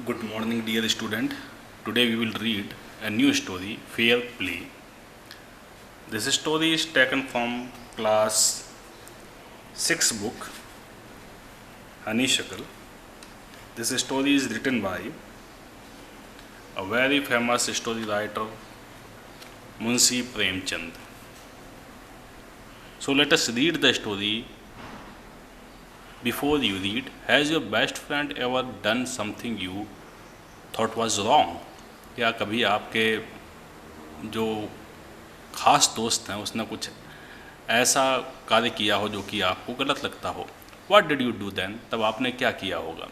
Good morning, dear student. Today we will read a new story, Fair Play. This story is taken from class 6 book, Honey Shakal. This story is written by a very famous story writer, Munshi Premchand. So let us read the story. Before you read, has your best friend ever done something you thought was wrong? क्या कभी आपके जो खास दोस्त हैं उसने कुछ ऐसा कार्य किया हो जो कि आपको गलत लगता हो? What did you do then? तब आपने क्या किया होगा?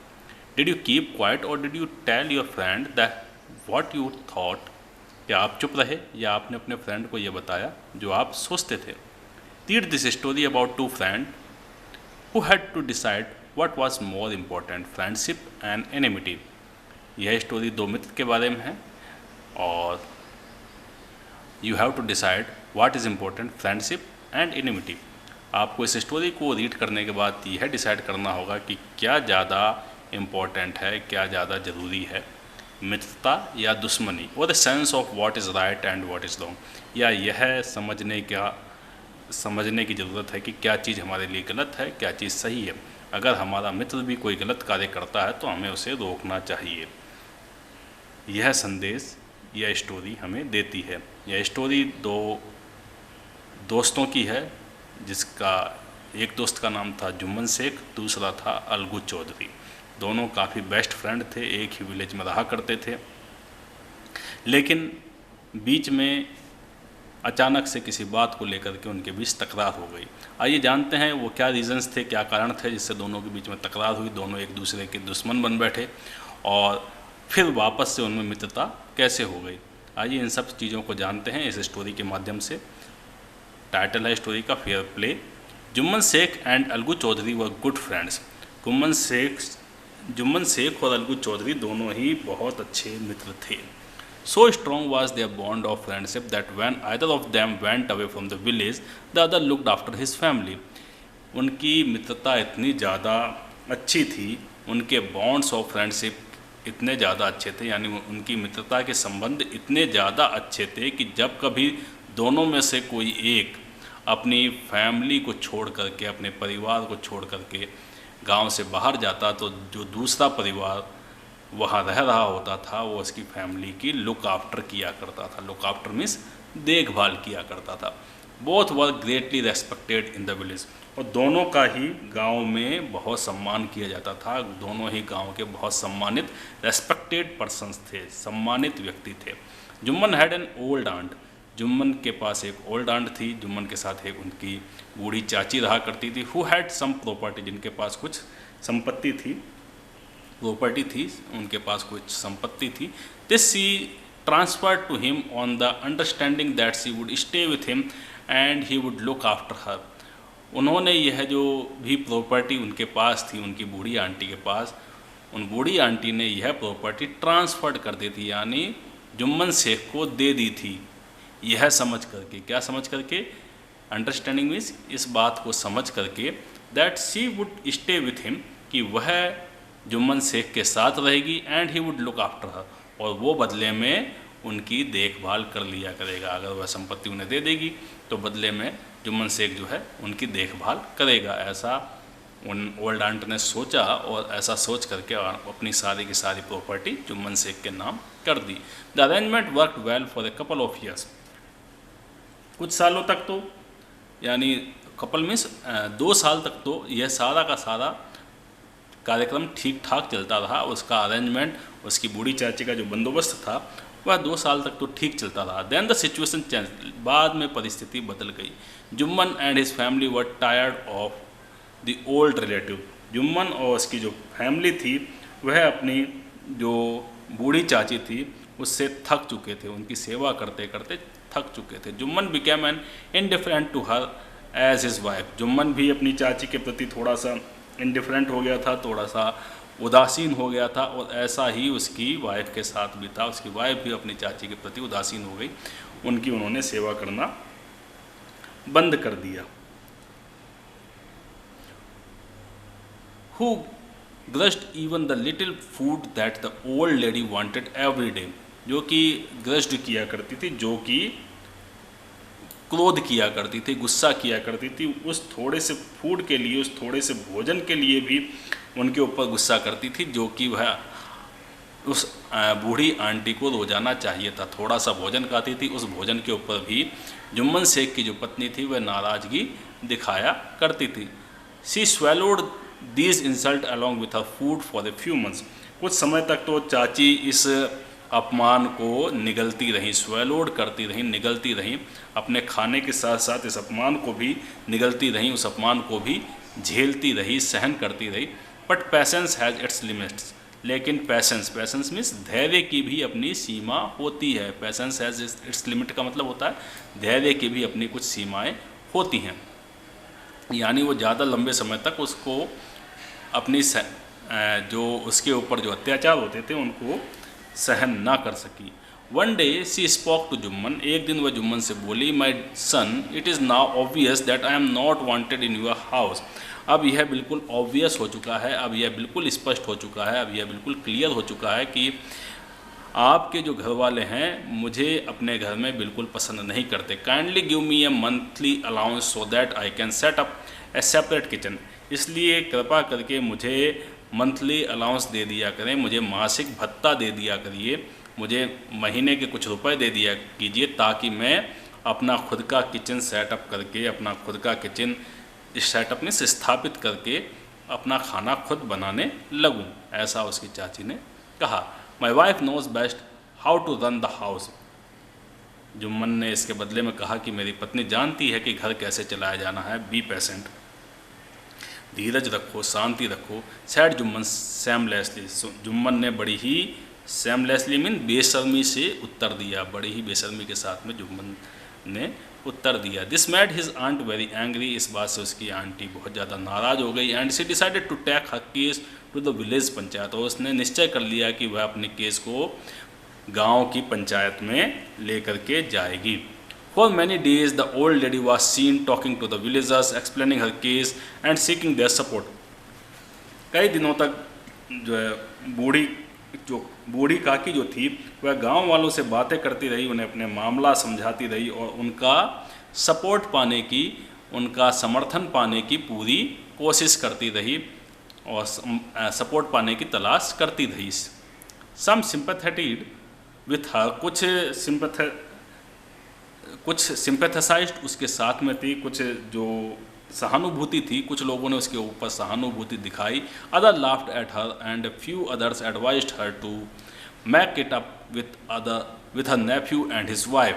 Did you keep quiet or did you tell your friend that what you thought? क्या आप चुप रहे या आपने अपने फ्रेंड को ये बताया जो आप सोचते थे? Read this story about two friends who had to decide what was more important, friendship and enmity. यह स्टोरी दो मित्र के बारे में है और you have to decide what is important, friendship and enmity. आपको इस स्टोरी को रीड करने के बाद यह डिसाइड करना होगा कि क्या ज़्यादा इम्पोर्टेंट है, क्या ज़्यादा ज़रूरी है, मित्रता या दुश्मनी, और the sense of what is right and what is wrong. या यह समझने की ज़रूरत है कि क्या चीज़ हमारे लिए गलत है, क्या चीज़ सही है. अगर हमारा मित्र भी कोई गलत कार्य करता है तो हमें उसे रोकना चाहिए. यह संदेश यह स्टोरी हमें देती है. यह स्टोरी दो दोस्तों की है जिसका एक दोस्त का नाम था जुम्मन शेख, दूसरा था अलगू चौधरी. दोनों काफ़ी बेस्ट फ्रेंड थे, एक ही विलेज में रहा करते थे. लेकिन बीच में अचानक से किसी बात को लेकर के उनके बीच तकरार हो गई. आइए जानते हैं वो क्या रीज़न्स थे, क्या कारण थे जिससे दोनों के बीच में तकरार हुई, दोनों एक दूसरे के दुश्मन बन बैठे और फिर वापस से उनमें मित्रता कैसे हो गई. आइए इन सब चीज़ों को जानते हैं इस स्टोरी के माध्यम से. टाइटल है स्टोरी का fair play. Jumman Sheikh and Algu Chaudhary were good friends. Jumman Sheikh और अलगू चौधरी दोनों ही बहुत अच्छे मित्र थे. So strong was their bond of friendship that when either of them went away from the village, the other looked after his family. उनकी मित्रता इतनी ज़्यादा अच्छी थी, उनके बॉन्ड्स ऑफ फ्रेंडशिप इतने ज़्यादा अच्छे थे, यानी उनकी मित्रता के संबंध इतने ज़्यादा अच्छे थे कि जब कभी दोनों में से कोई एक अपनी फैमिली को छोड़ करके, अपने परिवार को छोड़ करके गांव से बाहर जाता तो जो दूसरा परिवार वहाँ रह रहा होता था वो उसकी फैमिली की लुक आफ्टर किया करता था. लुक आफ्टर मीन्स देखभाल किया करता था. Both were greatly respected in the village. और दोनों का ही गांव में बहुत सम्मान किया जाता था. दोनों ही गांव के बहुत सम्मानित रेस्पेक्टेड पर्सन्स थे, सम्मानित व्यक्ति थे. Jumman had an old aunt. Jumman के पास एक ओल्ड आंट थी. जुम्मन के साथ एक उनकी बूढ़ी चाची रहा करती थी. Who had sum property. जिनके पास कुछ संपत्ति थी, प्रॉपर्टी थी, उनके पास कुछ संपत्ति थी. This she transferred to him on the understanding that she would stay with him and he would look after her. उन्होंने यह जो भी प्रॉपर्टी उनके पास थी, उनकी बूढ़ी आंटी के पास, उन बूढ़ी आंटी ने यह प्रॉपर्टी ट्रांसफर्ड कर दी थी, यानी जुम्मन शेख को दे दी थी. यह समझ करके, क्या समझ करके, अंडरस्टैंडिंग मीन्स इस बात को समझ करके, that she would stay with him, कि वह जुम्मन शेख के साथ रहेगी, and he would look after her, और वो बदले में उनकी देखभाल कर लिया करेगा. अगर वह संपत्ति उन्हें दे देगी तो बदले में जुम्मन शेख जो है उनकी देखभाल करेगा. ऐसा उन ओल्ड आंट ने सोचा और ऐसा सोच करके अपनी सारी की सारी प्रॉपर्टी जुम्मन शेख के नाम कर दी. The arrangement work well for a couple of years. कुछ सालों तक तो, यानी कपल मीन्स 2 साल तक तो यह सारा का सारा कार्यक्रम ठीक ठाक चलता रहा. उसका अरेंजमेंट, उसकी बूढ़ी चाची का जो बंदोबस्त था वह 2 साल तक तो ठीक चलता रहा. Then the situation change. बाद में परिस्थिति बदल गई. Jumman and his family were tired of the old relative. Jumman और उसकी जो फैमिली थी वह अपनी जो बूढ़ी चाची थी उससे थक चुके थे, उनकी सेवा करते करते थक चुके थे. Jumman became an indifferent to her as his wife. Jumman भी अपनी चाची के प्रति थोड़ा सा इंडिफरेंट हो गया था, थोड़ा सा उदासीन हो गया था, और ऐसा ही उसकी वाइफ के साथ भी था. उसकी वाइफ भी अपनी चाची के प्रति उदासीन हो गई, उनकी उन्होंने सेवा करना बंद कर दिया. Who grudged even the little food that the old lady wanted every day, जो कि grudged किया करती थी, जो कि क्रोध किया करती थी, गुस्सा किया करती थी, उस थोड़े से फूड के लिए, उस थोड़े से भोजन के लिए भी उनके ऊपर गुस्सा करती थी, जो कि वह उस बूढ़ी आंटी को रोजाना चाहिए था। थोड़ा सा भोजन खाती थी, उस भोजन के ऊपर भी जुम्मन शेख की जो पत्नी थी वह नाराज़गी दिखाया करती थी। She swallowed these insult along with her food for a few months। कुछ समय तक तो चाची इस अपमान को निगलती रहीं, स्वैलोड करती रहीं, निगलती रहीं, अपने खाने के साथ साथ इस अपमान को भी निगलती रहीं, उस अपमान को भी झेलती रही, सहन करती रही। But patience has its limits, लेकिन पैसेंस मीन्स धैर्य की भी अपनी सीमा होती है। पैसेंस हैज़ इट्स लिमिट का मतलब होता है धैर्य की भी अपनी कुछ सीमाएं होती हैं, यानी वो ज़्यादा लंबे समय तक उसको अपनी जो उसके ऊपर जो अत्याचार होते थे उनको सहन ना कर सकी। One day she spoke to Jumman, एक दिन वह जुम्मन से बोली, my son it is now obvious that I am not wanted in your house. अब यह बिल्कुल ऑब्वियस हो चुका है, अब यह बिल्कुल स्पष्ट हो चुका है, अब यह बिल्कुल क्लियर हो चुका है कि आपके जो घर वाले हैं मुझे अपने घर में बिल्कुल पसंद नहीं करते। Kindly give me A monthly allowance so that I can set up A separate kitchen, इसलिए कृपा करके मुझे मंथली अलाउंस दे दिया करें, मुझे मासिक भत्ता दे दिया करिए, मुझे महीने के कुछ रुपए दे दिया कीजिए, ताकि मैं अपना खुद का किचन सेटअप करके, अपना खुद का किचन इस सेटअप में से स्थापित करके अपना खाना खुद बनाने लगूं। ऐसा उसकी चाची ने कहा। My wife knows best how to run the house, Jumman ने इसके बदले में कहा कि मेरी पत्नी जानती है कि घर कैसे चलाया जाना है। बी पेशेंट, धीरज रखो, शांति रखो। सैड जुम्मन सैमलेसली, जुम्मन ने बड़ी ही सैमलेसली मीन बेशर्मी से उत्तर दिया, बड़ी ही बेशर्मी के साथ में जुम्मन ने उत्तर दिया। This made his aunt very angry, इस बात से उसकी आंटी बहुत ज़्यादा नाराज़ हो गई। And she decided to take her case to the village panchayat, और उसने निश्चय कर लिया कि वह अपने केस को गांव की पंचायत में लेकर के जाएगी। For many days the old lady was seen talking to the villagers, explaining her case and seeking their support. कई दिनों तक जो है बूढ़ी काकी जो थी वह गांव वालों से बातें करती रही, उन्हें अपने मामला समझाती रही और उनका सपोर्ट पाने की, उनका समर्थन पाने की पूरी कोशिश करती रही और सपोर्ट पाने की तलाश करती रही। सम सिंपैथेटिड विथ हर, कुछ सिंपैथेसाइज्ड उसके साथ में थी, कुछ जो सहानुभूति थी, कुछ लोगों ने उसके ऊपर सहानुभूति दिखाई। Other laughed at her and few others advised her to make it up with her nephew and his wife.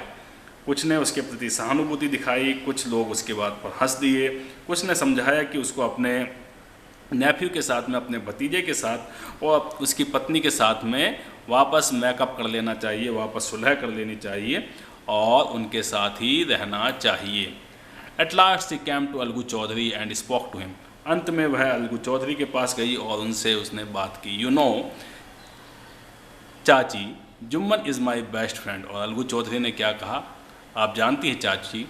कुछ ने उसके प्रति सहानुभूति दिखाई, कुछ लोग उसके बात पर हंस दिए, कुछ ने समझाया कि उसको अपने नेफ्यू के साथ में, अपने भतीजे के साथ और उसकी पत्नी के साथ में वापस मेकअप कर लेना चाहिए, वापस सुलह कर लेनी चाहिए और उनके साथ ही रहना चाहिए। At last she came to Algu Chaudhary and spoke to him, अंत में वह अलगू चौधरी के पास गई और उनसे उसने बात की। यू नो चाची, Jumman is my best friend. और अलगू चौधरी ने क्या कहा, आप जानती हैं चाची,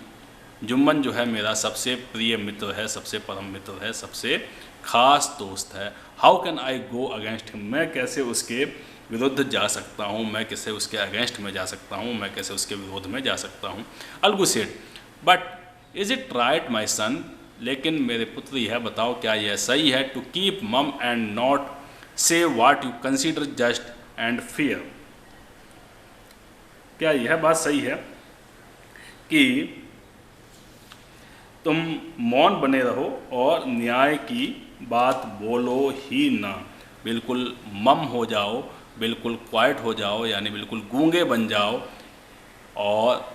जुम्मन जो है मेरा सबसे प्रिय मित्र है, सबसे परम मित्र है, सबसे खास दोस्त है। How can I go against him, मैं कैसे उसके विरुद्ध जा सकता हूँ, मैं कैसे उसके अगेंस्ट में जा सकता हूँ, मैं कैसे उसके विरोध में जा सकता हूँ। Algu said, but is it right my son, लेकिन मेरे पुत्र यह बताओ क्या यह सही है to keep mum and not say what you consider just and fair, क्या यह बात सही है कि तुम मौन बने रहो और न्याय की बात बोलो ही ना, बिल्कुल मम हो जाओ, बिल्कुल क्वाइट हो जाओ, यानी बिल्कुल गूंगे बन जाओ, और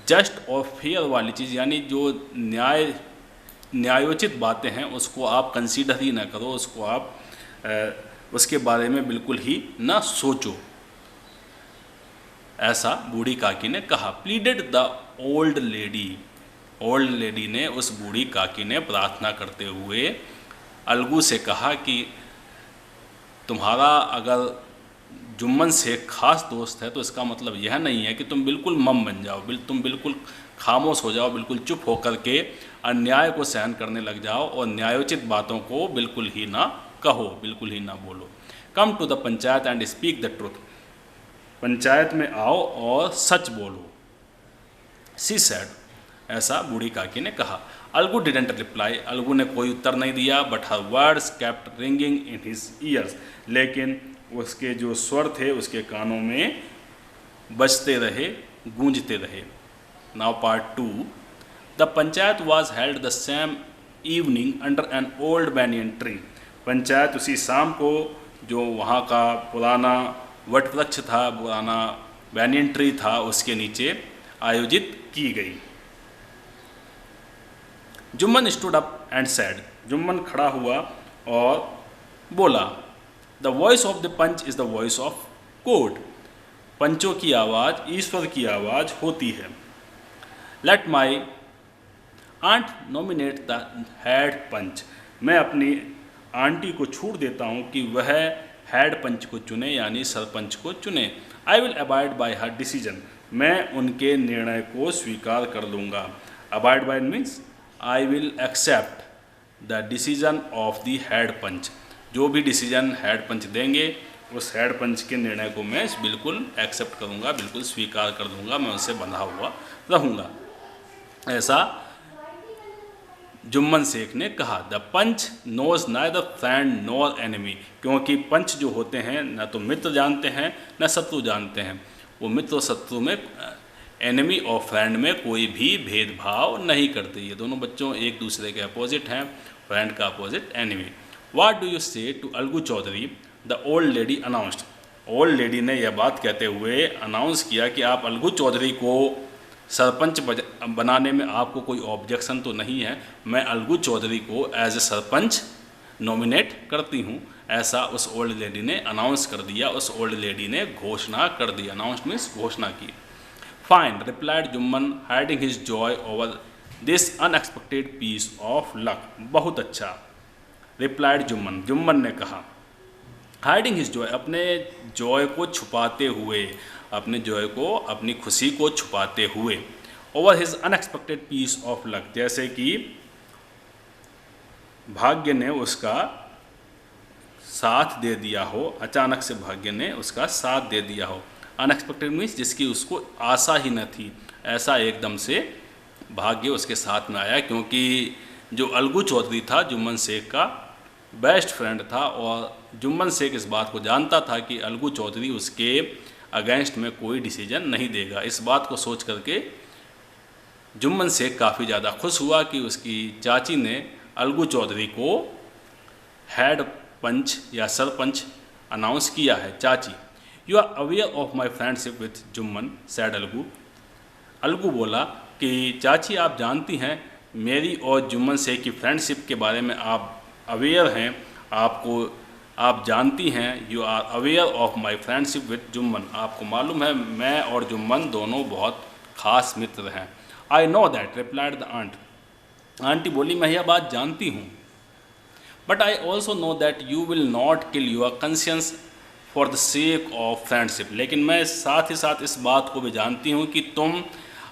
जस्ट और फेयर वाली चीज़ यानी जो न्यायोचित बातें हैं उसको आप कंसीडर ही ना करो, उसको आप उसके बारे में बिल्कुल ही ना सोचो, ऐसा बूढ़ी काकी ने कहा। Pleaded the old lady, old lady ने, उस बूढ़ी काकी ने प्रार्थना करते हुए अलगू से कहा कि तुम्हारा अगर जुम्मन से खास दोस्त है तो इसका मतलब यह नहीं है कि तुम बिल्कुल मम बन जाओ, तुम बिल्कुल खामोश हो जाओ, बिल्कुल चुप होकर के अन्याय को सहन करने लग जाओ और न्यायोचित बातों को बिल्कुल ही ना कहो, बिल्कुल ही ना बोलो। Come to the panchayat and speak the truth, panchayat में आओ और सच बोलो। सी सैड, ऐसा बूढ़ी काकी ने कहा। अलगू डिडेंट रिप्लाई, अलगू ने कोई उत्तर नहीं दिया, but her words kept ringing in his years, लेकिन उसके जो स्वर थे उसके कानों में बजते रहे, गूंजते रहे। Now part 2। The panchayat was held the same evening under an old banyan tree, panchayat उसी शाम को जो वहाँ का पुराना वट वृक्ष था, पुराना बैनियन ट्री था, उसके नीचे आयोजित की गई। Jumman stood up and said, Jumman खड़ा हुआ और बोला, the voice of the panch is the voice of God, पंचों की आवाज़ ईश्वर की आवाज़ होती है। Let my aunt nominate the head panch, मैं अपनी आंटी को छूट देता हूँ कि वह हेड पंच को चुने, यानी सरपंच को चुने। I will abide by her decision, मैं उनके निर्णय को स्वीकार कर लूँगा। Abide by means I will accept the decision of the head panch, जो भी डिसीजन हेड पंच देंगे उस हेड पंच के निर्णय को मैं बिल्कुल एक्सेप्ट करूँगा, बिल्कुल स्वीकार कर लूँगा, मैं उससे बंधा हुआ रहूँगा, ऐसा जुम्मन शेख ने कहा। The panch knows neither friend nor enemy, क्योंकि पंच जो होते हैं न तो मित्र जानते हैं न शत्रु जानते हैं, वो मित्र और शत्रु में, एनिमी और फ्रेंड में कोई भी भेदभाव नहीं करते। ये दोनों बच्चों एक दूसरे के अपोजिट हैं, फ्रेंड का opposite enemy. What do you say to Algu Chaudhary, the old lady announced, old lady ने यह बात कहते हुए अनाउंस किया कि आप अलगू चौधरी को सरपंच बनाने में आपको कोई ऑब्जेक्शन तो नहीं है, मैं अलगू चौधरी को एज ए सरपंच नॉमिनेट करती हूँ, ऐसा उस ओल्ड लेडी ने अनाउंस कर दिया, उस ओल्ड लेडी ने घोषणा कर दी। अनाउंस मीन्स घोषणा की। Fine replied Jumman hiding his joy over this unexpected piece of luck, बहुत अच्छा, रिप्लाइड जुम्मन, जुम्मन ने कहा, हाइडिंग हिज जॉय, अपने जॉय को छुपाते हुए, अपने जॉय को, अपनी खुशी को छुपाते हुए, over his unexpected piece of luck, जैसे कि भाग्य ने उसका साथ दे दिया हो, अचानक से भाग्य ने उसका साथ दे दिया हो। अनएक्सपेक्टेड मीन्स जिसकी उसको आशा ही न थी, ऐसा एकदम से भाग्य उसके साथ में आया, क्योंकि जो अलगू चौधरी था जुम्मन शेख का बेस्ट फ्रेंड था और जुम्मन शेख इस बात को जानता था कि अलगू चौधरी उसके अगेंस्ट में कोई डिसीजन नहीं देगा। इस बात को सोच करके जुम्मन शेख काफ़ी ज़्यादा खुश हुआ कि उसकी चाची ने अलगू चौधरी को हेड पंच या सरपंच अनाउंस किया है। चाची, you are aware of my friendship with Jumman, said Algu, Algu बोला कि चाची आप जानती हैं मेरी और जुम्मन शेख की फ्रेंडशिप के बारे में, आप अवेयर हैं, आप जानती हैं, you are aware of my friendship with Jumman, आपको मालूम है मैं और जुम्मन दोनों बहुत खास मित्र हैं। I know that replied the aunt, aunty बोली मैं यह बात जानती हूँ, but I also know that you will not kill your conscience for the sake of friendship, लेकिन मैं साथ ही साथ इस बात को भी जानती हूँ कि तुम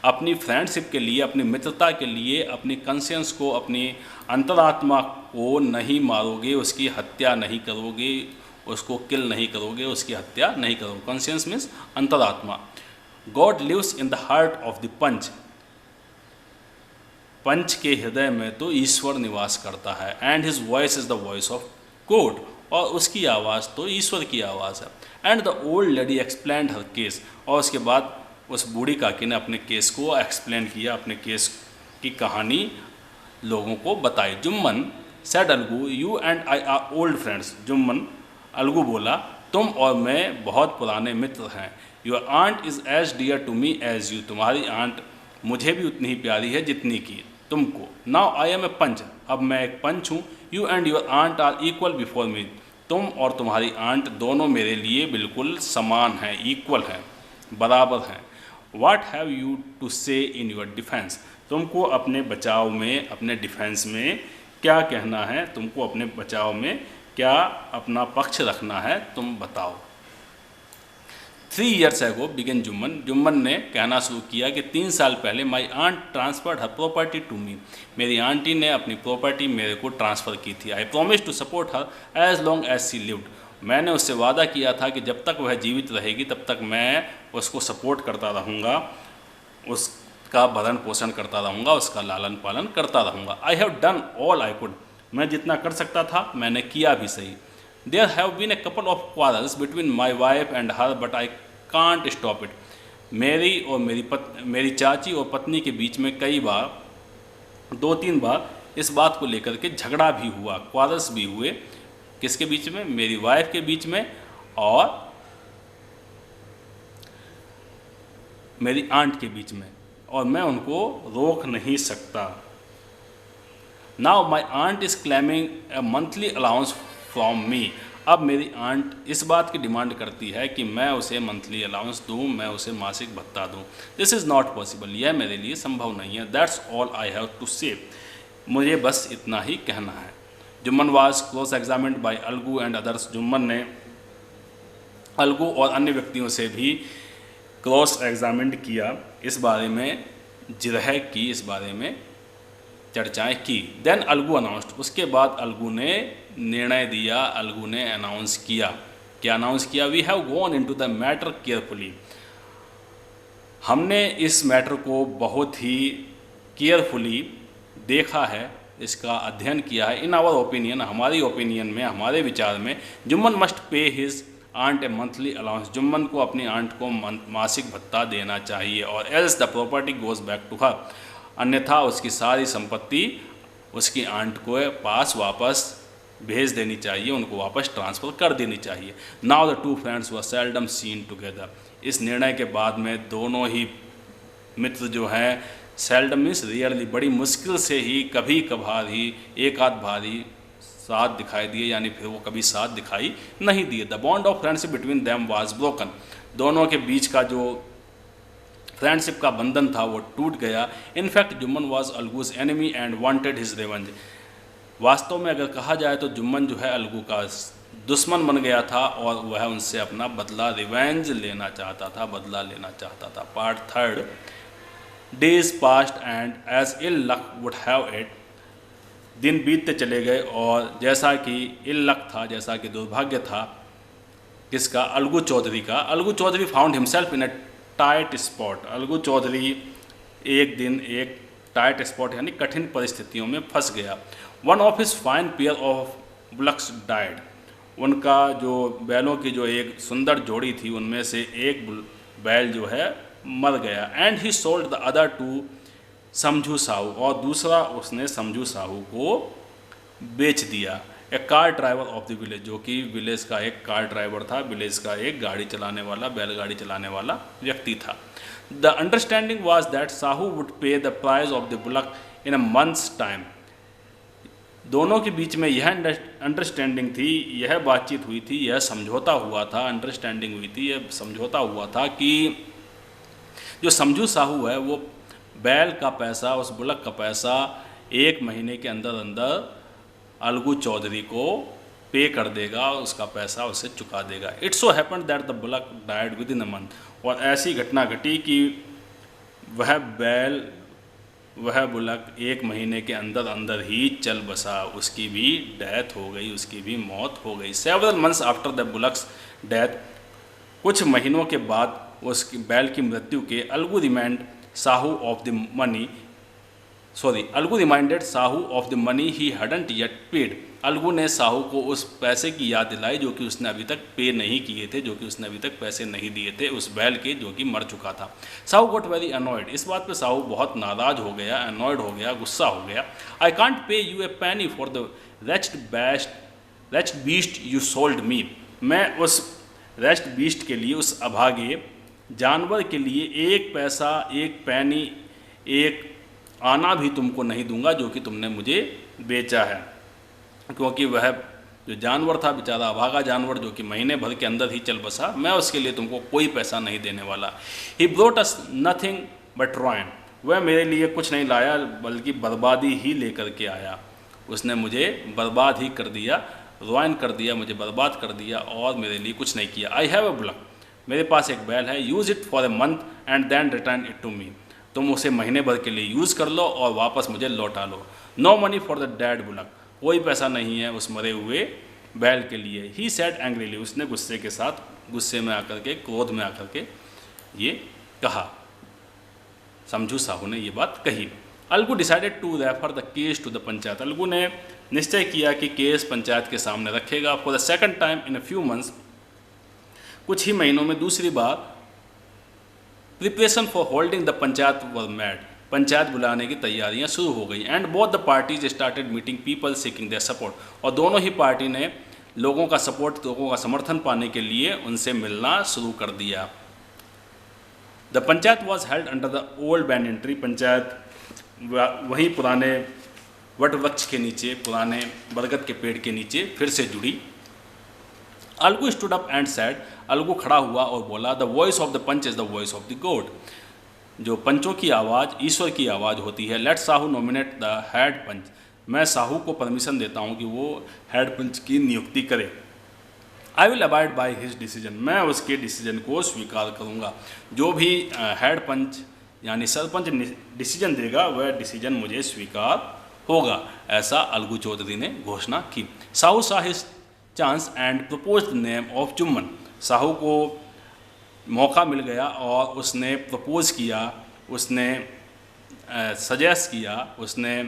अपनी फ्रेंडशिप के लिए, अपनी मित्रता के लिए, अपनी कंसियंस को, अपनी अंतरात्मा को नहीं मारोगे, उसकी हत्या नहीं करोगे, उसको किल नहीं करोगे, उसकी हत्या नहीं करोगे। कंसियंस मीन्स अंतरात्मा। God lives in the heart of the panch, panch के हृदय में तो ईश्वर निवास करता है। And his voice is the voice of God, और उसकी आवाज़ तो ईश्वर की आवाज़ है। And the old lady explained her case, और उसके बाद उस बूढ़ी काकी ने अपने केस को एक्सप्लेन किया, अपने केस की कहानी लोगों को बताई। Jumman said Algu, you and I are old friends, Jumman, Algu बोला तुम और मैं बहुत पुराने मित्र हैं। Your aunt is as dear to me as you, तुम्हारी आंट मुझे भी उतनी ही प्यारी है जितनी की तुमको। नाउ आई एम ए पंच, अब मैं एक पंच हूँ। You and your aunt are equal before me, तुम और तुम्हारी आंट दोनों मेरे लिए बिल्कुल समान हैं, इक्वल हैं, बराबर हैं। व्हाट हैव यू टू से इन योर डिफेंस, तुमको अपने बचाव में, अपने डिफेंस में क्या कहना है, तुमको अपने बचाव में क्या अपना पक्ष रखना है, तुम बताओ। 3 years ago began Jumman. Jumman ने कहना शुरू किया कि 3 साल पहले my aunt transferred her property to me. मेरी आंटी ने अपनी प्रॉपर्टी मेरे को ट्रांसफ़र की थी। I promise to support her as long as she lived. मैंने उससे वादा किया था कि जब तक वह जीवित रहेगी तब तक मैं उसको सपोर्ट करता रहूँगा, उसका भरण पोषण करता रहूँगा, उसका लालन पालन करता रहूँगा। I have done all I could. मैं जितना कर सकता था मैंने किया भी सही। There have been a couple of quarrels between my wife and her but I can't stop it. मेरी और मेरी चाची और पत्नी के बीच में कई बार 2-3 बार इस बात को लेकर के झगड़ा भी हुआ, क्वारल्स भी हुए। किसके बीच में? मेरी वाइफ के बीच में और मेरी आंट के बीच में, और मैं उनको रोक नहीं सकता। Now my aunt is claiming a monthly allowance from me. अब मेरी आंट इस बात की डिमांड करती है कि मैं उसे मंथली अलाउंस दूँ, मैं उसे मासिक भत्ता दूँ। This is not possible. यह मेरे लिए संभव नहीं है। That's all I have to say. मुझे बस इतना ही कहना है। Jumman was cross examined by Algu and others. Jumman ने अलगू और अन्य व्यक्तियों से भी क्रॉस एग्जामिन्ड किया, इस बारे में जिरह की, इस बारे में चर्चाएं की। Then Algu announced. उसके बाद अलगू ने निर्णय दिया, अलगू ने अनाउंस किया। क्या अनाउंस किया? We have gone into the matter carefully. हमने इस मैटर को बहुत ही केयरफुली देखा है, इसका अध्ययन किया है। इन आवर ओपिनियन, हमारी ओपिनियन में, हमारे विचार में, Jumman must pay his aunt a monthly allowance. Jumman को अपनी आंट को मासिक भत्ता देना चाहिए, और else the property goes back to her. अन्यथा उसकी सारी संपत्ति उसकी आंट को पास वापस भेज देनी चाहिए, उनको वापस ट्रांसफ़र कर देनी चाहिए। Now the two friends were seldom seen together. इस निर्णय के बाद में दोनों ही मित्र जो हैं, सेल्डम मीन्स रियरली, बड़ी मुश्किल से ही, कभी कभार ही, एक आध भारी साथ दिखाई दिए, यानी फिर वो कभी साथ दिखाई नहीं दिए। The bond of friendship between them was broken. दोनों के बीच का जो फ्रेंडशिप का बंधन था वो टूट गया। In fact Jumman was Algu's enemy and wanted his revenge. वास्तव में अगर कहा जाए तो जुम्मन जो है अलगू का दुश्मन बन गया था, और वह उनसे अपना बदला, रिवेंज लेना चाहता था, बदला लेना चाहता था। Part 3। Days passed and as ill luck would have it. दिन बीतते चले गए, और जैसा कि इल लक था, जैसा कि दुर्भाग्य था, किसका? अलगू चौधरी का। Algu Chaudhary found himself in a tight spot. Algu Chaudhary एक दिन एक टाइट स्पॉट यानी कठिन परिस्थितियों में फंस गया। One of his fine pair of bullocks died. उनका जो बैलों की जो एक सुंदर जोड़ी थी, उनमें से एक बैल जो है मर गया। And he sold the other to Samjhu Sahu, और दूसरा उसने समझू साहू को बेच दिया। A car driver of the village, जो कि विलेज का एक कार ड्राइवर था, विलेज का एक गाड़ी चलाने वाला, बैलगाड़ी चलाने वाला व्यक्ति था। The understanding was that Sahu would pay the price of the bullock in a months time. दोनों के बीच में यह अंडरस्टैंडिंग थी, यह बातचीत हुई थी, यह समझौता हुआ था, अंडरस्टैंडिंग हुई थी, यह समझौता हुआ था कि जो समझू साहू है वो बैल का पैसा, उस बुलक का पैसा 1 महीने के अंदर अंदर अलगू चौधरी को पे कर देगा, उसका पैसा उसे चुका देगा। It so happened that the bullock died with in a month. और ऐसी घटना घटी कि वह बैल, वह बुलक 1 महीने के अंदर अंदर ही चल बसा, उसकी भी डेथ हो गई, उसकी भी मौत हो गई। Several months after the bullocks death, कुछ महीनों के बाद उसकी बैल की मृत्यु के, Algu reminded Sahu of the money he hadn't yet paid। Algu ने साहू को उस पैसे की याद दिलाई जो कि उसने अभी तक पे नहीं किए थे, जो कि उसने अभी तक पैसे नहीं दिए थे उस बैल के, जो कि मर चुका था। Sahu got very annoyed. इस बात पे साहू बहुत नाराज हो गया, अनॉयड हो गया, गुस्सा हो गया। I can't pay you a penny for the rest beast you sold me. मैं उस रेस्ट बीस्ट के लिए, उस अभागे जानवर के लिए 1 पैसा, 1 पैनी, 1 आना भी तुमको नहीं दूंगा जो कि तुमने मुझे बेचा है। क्योंकि वह जो जानवर था बेचारा, अभागा जानवर, जो कि महीने भर के अंदर ही चल बसा, मैं उसके लिए तुमको कोई पैसा नहीं देने वाला। He brought us nothing but ruin. वह मेरे लिए कुछ नहीं लाया बल्कि बर्बादी ही लेकर के आया। उसने मुझे बर्बाद ही कर दिया, रुइन कर दिया, मुझे बर्बाद कर दिया, और मेरे लिए कुछ नहीं किया। I have a bullock. मेरे पास एक बैल है, use it for a month and then return it to me. तुम उसे महीने भर के लिए यूज़ कर लो और वापस मुझे लौटा लो। No money for the dead bullock, कोई पैसा नहीं है उस मरे हुए बैल के लिए। ही सेड एंग्रीली, उसने गुस्से के साथ, गुस्से में आकर के, क्रोध में आकर के ये कहा। समझू साहू ने ये बात कही। Algu decided to refer the case to the panchayat, Algu ने निश्चय किया कि केस पंचायत के सामने रखेगा। For the second time in a few months, कुछ ही महीनों में दूसरी बार preparation for holding the panchayat were made, panchayat बुलाने की तैयारियां शुरू हो गई। And both the parties started meeting people seeking their support, और दोनों ही पार्टी ने लोगों का सपोर्ट, लोगों का समर्थन पाने के लिए उनसे मिलना शुरू कर दिया। The panchayat was held under the old banyan tree, panchayat वहीं पुराने वट वृक्ष के नीचे, पुराने बरगद के पेड़ के नीचे फिर से जुड़ी। Algu stood up and said, Algu खड़ा हुआ और बोला, the voice of the panch is the voice of the God, जो पंचों की आवाज़ ईश्वर की आवाज़ होती है। Let Sahu nominate the head panch, मैं साहू को परमिशन देता हूँ कि वो हेड पंच की नियुक्ति करे। आई will abide by his decision, मैं उसके डिसीजन को स्वीकार करूँगा। जो भी हेड पंच यानी सरपंच डिसीजन देगा वह डिसीजन मुझे स्वीकार होगा, ऐसा अलगू चौधरी ने घोषणा की। साहू सा his chance and propose the name of Jumman, Sahu को मौका मिल गया और उसने प्रपोज किया, उसने सजेस्ट किया, उसने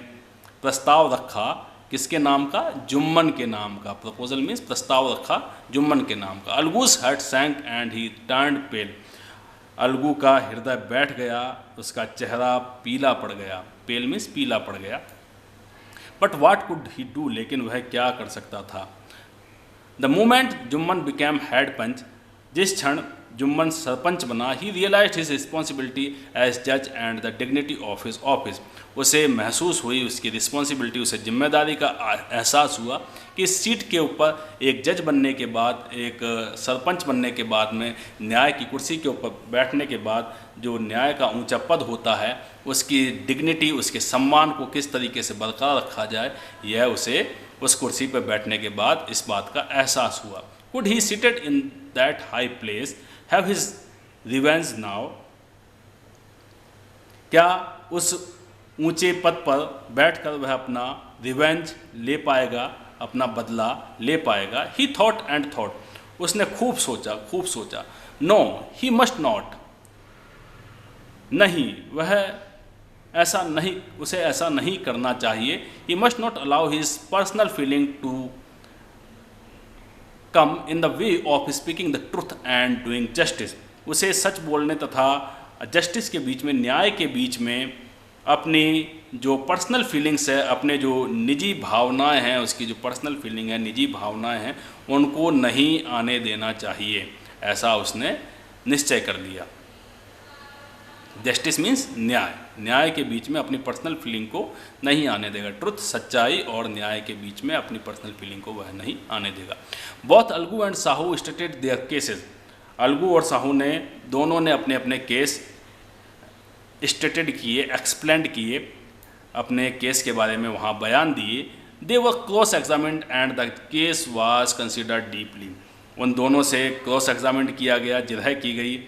प्रस्ताव रखा, किसके नाम का? जुम्मन के नाम का। प्रपोजल मीन्स प्रस्ताव रखा जुम्मन के नाम का। अलगूस हार्ट सैंक एंड ही टर्न्ड पेल, अलगू का हृदय बैठ गया, उसका चेहरा पीला पड़ गया। पेल मीन्स पीला पड़ गया। But what could he do, लेकिन वह क्या कर सकता था? The moment Jumman became head panch, जिस क्षण जुम्मन सरपंच बना, he realised his responsibility as जज and the dignity of his office, उसे महसूस हुई उसकी रिस्पॉन्सिबिलिटी, उसे जिम्मेदारी का एहसास हुआ कि इस सीट के ऊपर एक जज बनने के बाद, एक सरपंच बनने के बाद में, न्याय की कुर्सी के ऊपर बैठने के बाद जो न्याय का ऊंचा पद होता है, उसकी डिग्निटी, उसके सम्मान को किस तरीके से बरकरार रखा जाए, यह उसे उस कुर्सी पर बैठने के बाद इस बात का एहसास हुआ। Could he seated in that high place have his revenge now? क्या उस ऊंचे पद पर बैठकर वह अपना रिवेंज ले पाएगा, अपना बदला ले पाएगा? He thought and thought, उसने खूब सोचा, खूब सोचा। No, he must not, नहीं, वह ऐसा नहीं, उसे ऐसा नहीं करना चाहिए। He must not allow his personal feeling to come in the way of speaking the truth and doing justice, उसे सच बोलने तथा जस्टिस के बीच में, न्याय के बीच में अपनी जो पर्सनल फीलिंग्स है, अपने जो निजी भावनाएं हैं, उसकी जो पर्सनल फीलिंग है, निजी भावनाएं हैं, उनको नहीं आने देना चाहिए, ऐसा उसने निश्चय कर लिया। जस्टिस मीन्स न्याय, न्याय के बीच में अपनी पर्सनल फीलिंग को नहीं आने देगा। ट्रुथ, सच्चाई और न्याय के बीच में अपनी पर्सनल फीलिंग को वह नहीं आने देगा। Both Algu and Sahu stated their cases, Algu और साहू ने दोनों ने अपने अपने केस स्टेटेड किए, एक्सप्लेंड किए, अपने केस के बारे में वहाँ बयान दिए। They were cross examined and the case was considered deeply, उन दोनों से क्रॉस एग्जामिन्ड किया गया, जिरह की गई,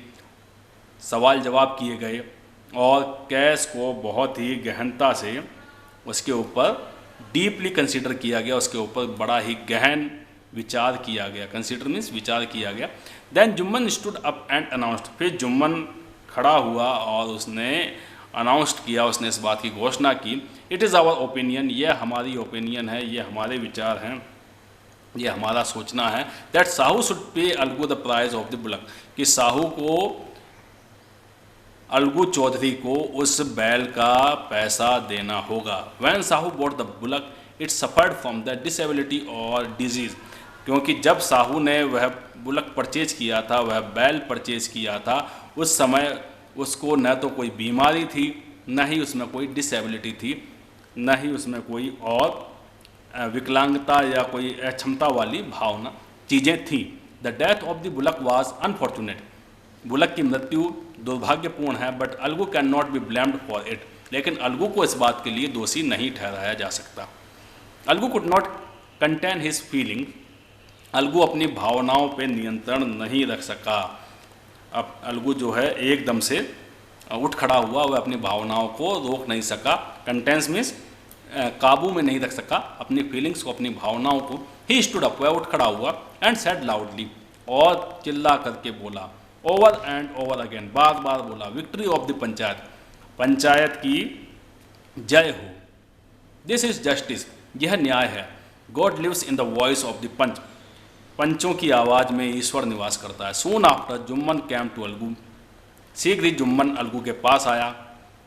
सवाल जवाब किए गए और केस को बहुत ही गहनता से उसके ऊपर डीपली कंसीडर किया गया, उसके ऊपर बड़ा ही गहन विचार किया गया। कंसीडर मीन्स विचार किया गया। Then Jumman stood up and announced, फिर जुम्मन खड़ा हुआ और उसने अनाउंस्ड किया, उसने इस बात की घोषणा की, इट इज़ आवर ओपिनियन, यह हमारी ओपिनियन है, ये हमारे विचार हैं, ये हमारा सोचना है, that Sahu should pay Algu the price of the bullock, कि साहू को, अलगू चौधरी को उस बैल का पैसा देना होगा। When Sahu bought the bullock it suffered from the disability और डिजीज़, क्योंकि जब साहू ने वह बुलक परचेज किया था, वह बैल परचेज किया था, उस समय उसको न तो कोई बीमारी थी, न ही उसमें कोई डिसेबिलिटी थी, न ही उसमें कोई और विकलांगता या कोई अक्षमता वाली भावना चीज़ें थीं। The death of the bullock was unfortunate, bullock की मृत्यु दुर्भाग्यपूर्ण है, but Algu can not be blamed for it, लेकिन अलगू को इस बात के लिए दोषी नहीं ठहराया जा सकता। Algu could not contain his feeling, Algu अपनी भावनाओं पर नियंत्रण नहीं रख सका। अब अलगू जो है एकदम से उठ खड़ा हुआ, वह अपनी भावनाओं को रोक नहीं सका। कंटेंस मीन्स काबू में नहीं रख सका अपनी फीलिंग्स को, अपनी भावनाओं को। ही स्टूड अप, वह उठ खड़ा हुआ, एंड सेड लाउडली, और चिल्ला करके बोला, ओवर एंड ओवर अगेन, बार बार बोला, victory of the panchayat, panchayat की जय हो। दिस इज जस्टिस, यह न्याय है। God lives in the voice of the panch, पंचों की आवाज़ में ईश्वर निवास करता है। Soon after Jumman came to Algu, शीघ्र ही जुम्मन अलगू के पास आया।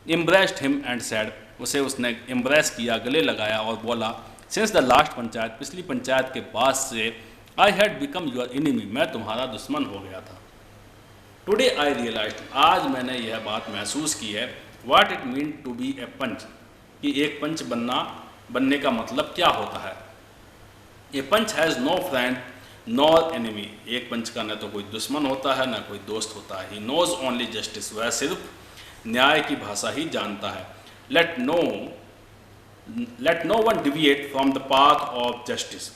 एम्ब्रेस्ड हिम एंड सैड, उसने एम्ब्रेस किया, गले लगाया और बोला, सिंस द लास्ट पंचायत, पिछली पंचायत के बाद से, I had become your enemy, मैं तुम्हारा दुश्मन हो गया था। टुडे आई रियलाइज्ड, आज मैंने यह बात महसूस की है, what it mean to be a panch, कि एक पंच बनने का मतलब क्या होता है। A panch has no friend nor enemy, एक पंच का न तो कोई दुश्मन होता है न कोई दोस्त होता है। ही नोज ओनली जस्टिस, वह सिर्फ न्याय की भाषा ही जानता है। Let no one deviate from the path of justice,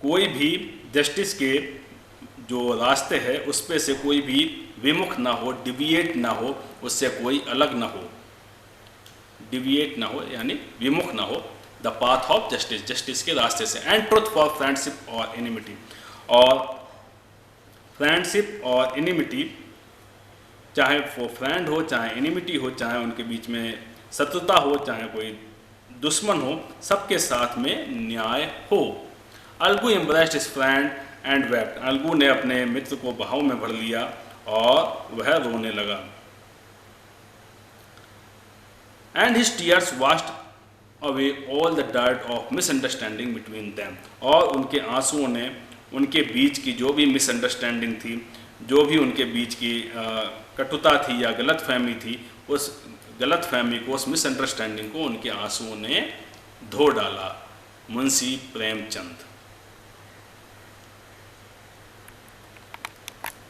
कोई भी जस्टिस के जो रास्ते हैं उस पे से कोई भी विमुख ना हो, डिविएट ना हो, उससे कोई अलग ना हो, डिविएट ना हो यानी विमुख ना हो। The path of justice, justice के रास्ते से। एंड ट्रुथ फॉर फ्रेंडशिप और एनिमिटी, और फ्रेंडशिप और एनिमिटी, चाहे वो फ्रेंड हो, चाहे एनिमिटी हो, चाहे उनके बीच में शत्रुता हो, चाहे कोई दुश्मन हो, सबके साथ में न्याय हो। Algu embraced his friend and wept, Algu ने अपने मित्र को बाहों में भर लिया और वह रोने लगा। And his tears washed away all the dirt of misunderstanding between them, और उनके आंसुओं ने उनके बीच की जो भी मिसअंडरस्टैंडिंग थी, जो भी उनके बीच की कटुता थी या गलत फहमी थी, उस गलत फहमी को, उस मिसअंडरस्टैंडिंग को उनके आंसुओं ने धो डाला। मुंशी प्रेमचंद।